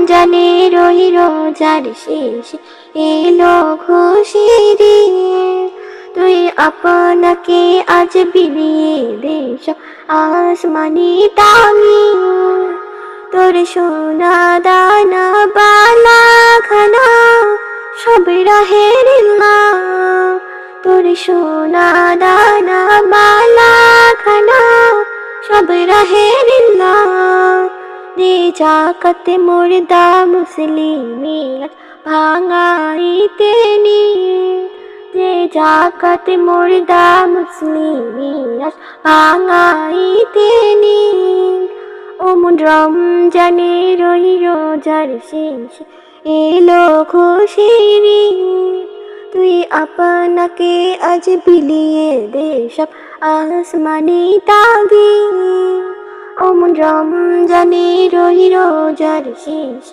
রমজানের ওই রোজার শেষে এলো খুশির দিন। তুই আপনাকে আজ বিলিয়ে দে সব আসমানি তামিল। তোর সোনা দানা বালা খানা সব রাহের না। তোর সোনা দানা বালা খানা সব রাহের না। দে জাকাত মুর্দা মুসলিমিয়াত ভাঙাইতে নি। দে জাকাত মুর্দা মুসলিমিয়াত ভাঙাইতে নি। ওমন রমজানের ওই রোজার শেষে এলো খুশির দিন। তুই আপনাকে আজ বিলিয়ে দে সব আসমানি তাবিজ। ওমন রমজানের ওই রোজার শেষে